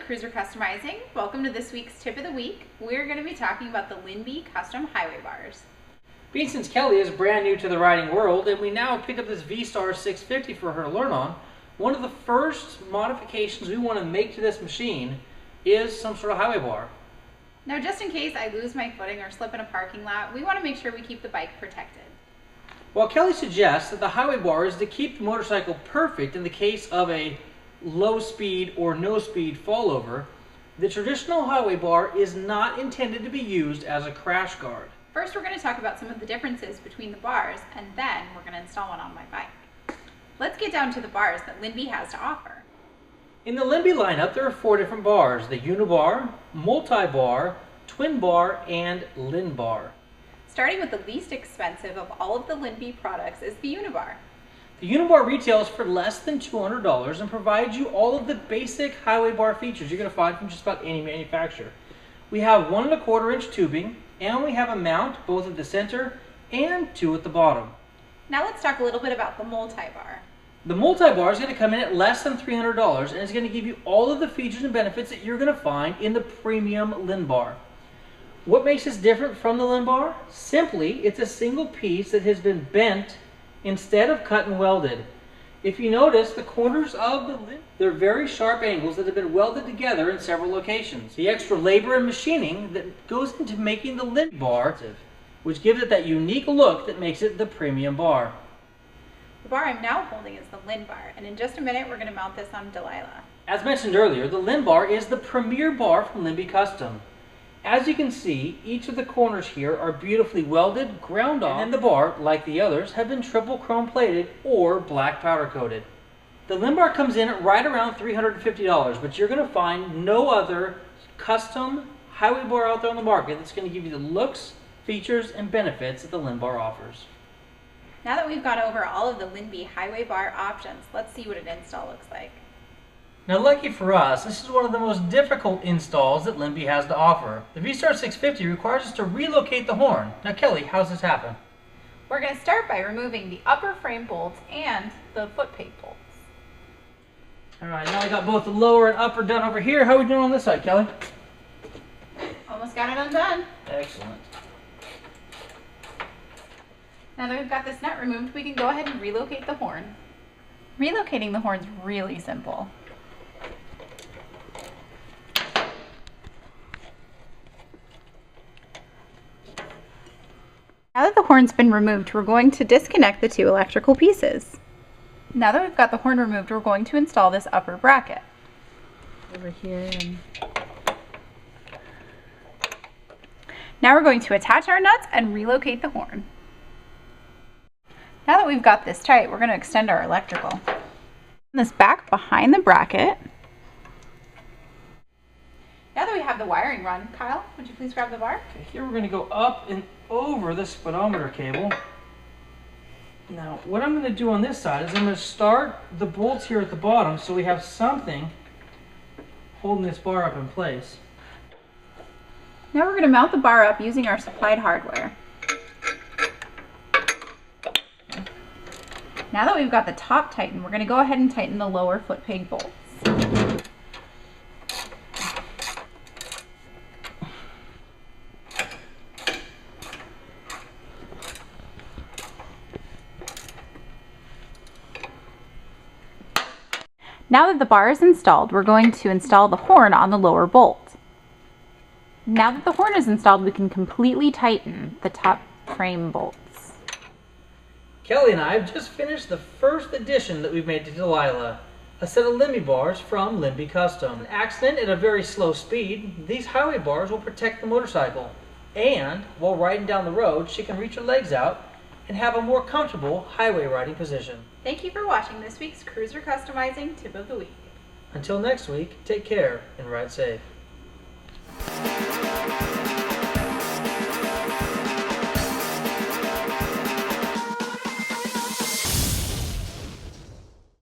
with Cruiser Cusomizing. Welcome to this week's tip of the week. We're going to be talking about the Lindby Custom Highway Bars. Being since Kelly is brand new to the riding world and we now picked up this V-Star 650 for her to learn on, one of the first modifications we want to make to this machine is some sort of highway bar. Now just in case I lose my footing or slip in a parking lot, we want to make sure we keep the bike protected. While Kelly suggests that the highway bar is to keep the motorcycle perfect in the case of a low speed or no speed fallover, the traditional highway bar is not intended to be used as a crash guard. First we're going to talk about some of the differences between the bars, and then we're going to install one on my bike. Let's get down to the bars that Lindby has to offer. In the Lindby lineup there are 4 different bars: the Unibar, Mulitbar, Twinbar, and Lindbar. Starting with the least expensive of all of the Lindby products is the Unibar. The Unibar retails for less than $200 and provides you all of the basic highway bar features you're going to find from just about any manufacturer. We have 1¼ inch tubing, and we have a mount both at the center and 2 at the bottom. Now let's talk a little bit about the Mulitbar. The Mulitbar is going to come in at less than $300 and it's going to give you all of the features and benefits that you're going to find in the premium Lindbar. What makes this different from the Lindbar? Simply, it's a single piece that has been bent instead of cut and welded. If you notice, the corners of the Lindbar, they're very sharp angles that have been welded together in several locations. The extra labor and machining that goes into making the Lindbar, which gives it that unique look that makes it the premium bar. The bar I'm now holding is the Lindbar, and in just a minute we're going to mount this on Delilah. As mentioned earlier, the Lindbar is the premier bar from Lindby Custom. As you can see, each of the corners here are beautifully welded, ground off, and the bar, like the others, have been triple chrome plated or black powder coated. The Lindbar comes in at right around $350, but you're going to find no other custom highway bar out there on the market that's going to give you the looks, features, and benefits that the Lindbar offers. Now that we've gone over all of the Lindby Highway Bar options, let's see what an install looks like. Now, lucky for us, this is one of the most difficult installs that Lindby has to offer. The V-Star 650 requires us to relocate the horn. Now, Kelly, how does this happen? We're going to start by removing the upper frame bolts and the foot peg bolts. Alright, now I got both the lower and upper done over here. How are we doing on this side, Kelly? Almost got it undone. Excellent. Now that we've got this nut removed, we can go ahead and relocate the horn. Relocating the horn is really simple. Now that the horn's been removed, we're going to disconnect the 2 electrical pieces. Now that we've got the horn removed, we're going to install this upper bracket. Over here. Now we're going to attach our nuts and relocate the horn. Now that we've got this tight, we're going to extend our electrical. This back behind the bracket. Now that we have the wiring run, Kyle, would you please grab the bar? Okay, here we're going to go up and over the speedometer cable. Now, what I'm going to do on this side is I'm going to start the bolts here at the bottom so we have something holding this bar up in place. Now we're going to mount the bar up using our supplied hardware. Now that we've got the top tightened, we're going to go ahead and tighten the lower foot peg bolts. Now that the bar is installed, we're going to install the horn on the lower bolt. Now that the horn is installed, we can completely tighten the top frame bolts. Kelly and I have just finished the first addition that we've made to Delilah, a set of Lindby bars from Lindby Custom. An accident at a very slow speed, these highway bars will protect the motorcycle, and while riding down the road, she can reach her legs out and have a more comfortable highway riding position. Thank you for watching this week's Cruiser Customizing Tip of the Week. Until next week, take care and ride safe.